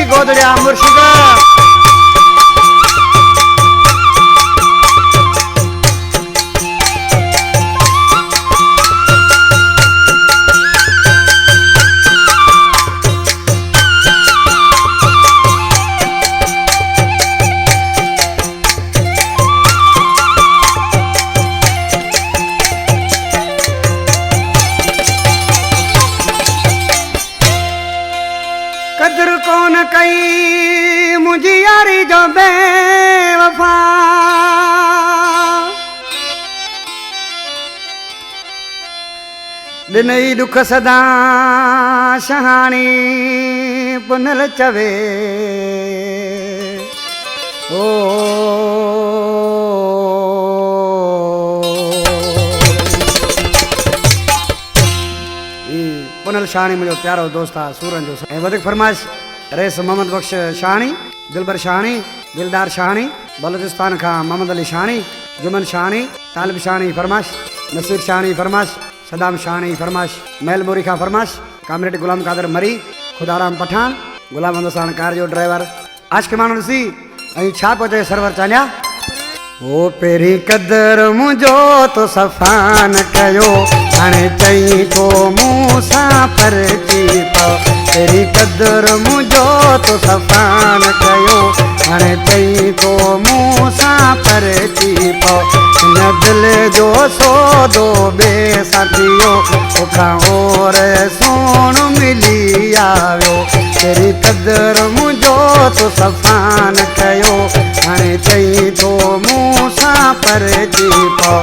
गोदड़िया मुर्शिद कदर कौन कई मुझी यारी जो बेवफा दिनई दुख सदा शहानी पुनल चवे ओ पुनल शानी मुझो प्यारो दोस्त आहे सूरन जो ऐं वधीक फरमाइश रेस मोहम्मद बख्श शानी दिलबर शानी दिलदार शानी बलोचिस्तान खां मोहम्मद अली शानी जुमन शानी तालिब शानी फरमाइश नसीर शानी फरमाइश सदाम शानी फरमाइश महलमोरी खां फरमाइश कामरेड गुलाम कादर मरी खुदाराम पठान गुलाम हिंदुस्तान कार जो ड्राइवर आज के माण्हू ॾिसी ऐं छा पियो चए सर्वर चांजा ओ पेरी कदर मुझो तो सफ़ा न कयो हाणे चई तो मूंसां परची पओ पेरी कदर मुझो तो सफ़ा न कयो हाणे चई तो मूंसां परची पओ न दिल जो सौदो बे साथियो तोखां और सोण मिली आवियो पेरी कदर मुझो तो सफ़ा न कयो हाणे चई तो मूंसां परची पओ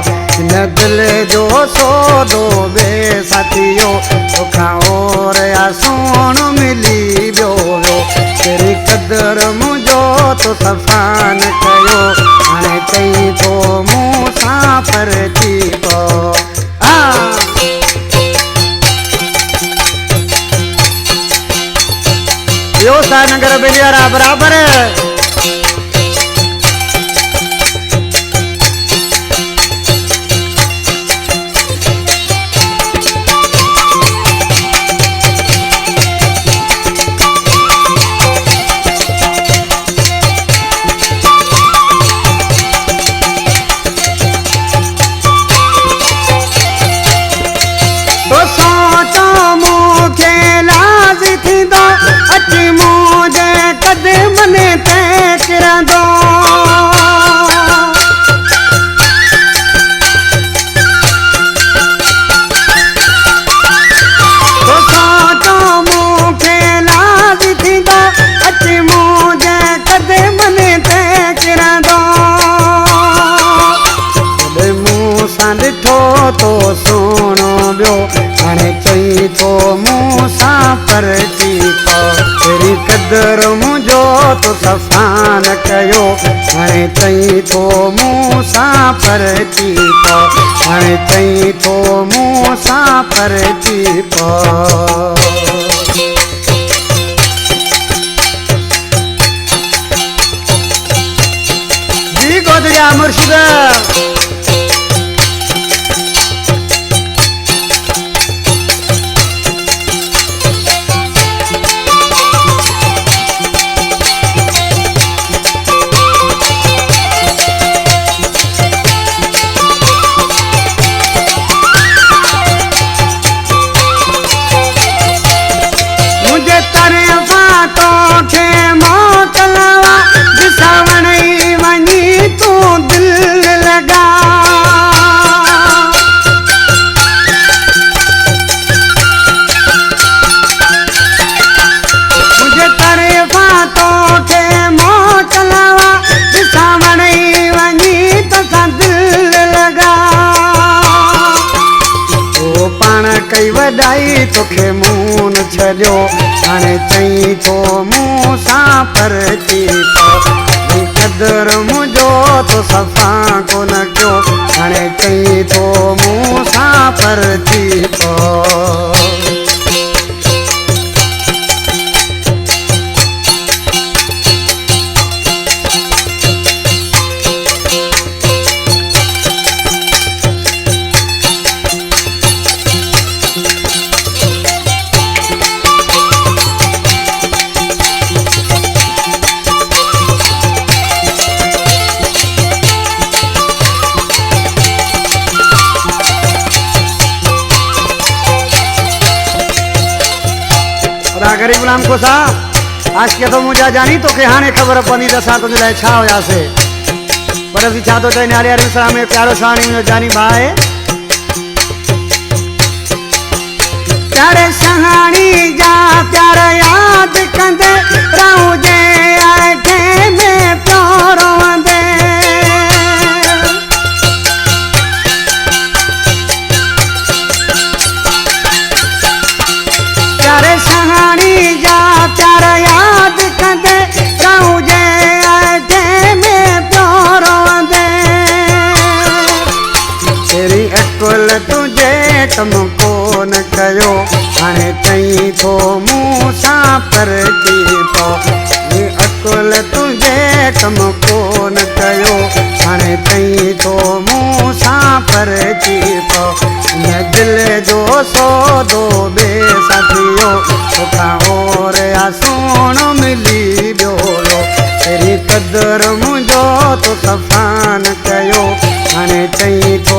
न दिल जो सौदो बे साथियो तोखां और सोण मिली वियो वियो तेरी कदर मुझो तो सफ़ा न कयो हाणे चई तो मूंसां परची पओ ॿियो सानगर बिलियारा बराबर अची मुझे कदम ने तेरा दो तो सोचो मुखे लाज थी दो अची मुझे कदम ने तेरा दो मूंसां ॾिठो तो सोनो ॿियो हाणे चई तो मूंसां परची तेरी कदर मुझो तो सफ़ा न कयो हाणे चई तो मूंसां परची पओ हाणे चई तो मूंसां परची पओ जी गोदड़िया मुर्शिद कई वॾाई तोखे मूं न छॾियो हाणे चई तो मूंसां परची पओ कदर मुझो तो सफ़ा कोन कयो हाणे चई तो मूंसां परची पओ खुदा गरीब गुलाम को सा आज के तो मुझे जानी तो के हाने खबर पनी दसा तो लाइ छा होया से पर असी छा तो चई नाले अरे सलाम में प्यारो साणी में जानी भाई प्यारे सहानी जा प्यार याद कंदे रहूं जे आखे में प्यारो वंदे प्यारे सहानी जा प्यार याद कंदे रहूं जे आखे में प्यारो वंदे तेरी अकुल तुझे कम कोन कयो हाणे चई थो मूंसां पर थी पो अकुल तुझे कम कोन कयो हाणे चई थो मूंसां पर थी पो दिल जो सौदो बे साथियो तोखां और सोन मिली बियो तेरी कदर मुंहिंजो तो सफ़ान कयो हाणे चई थो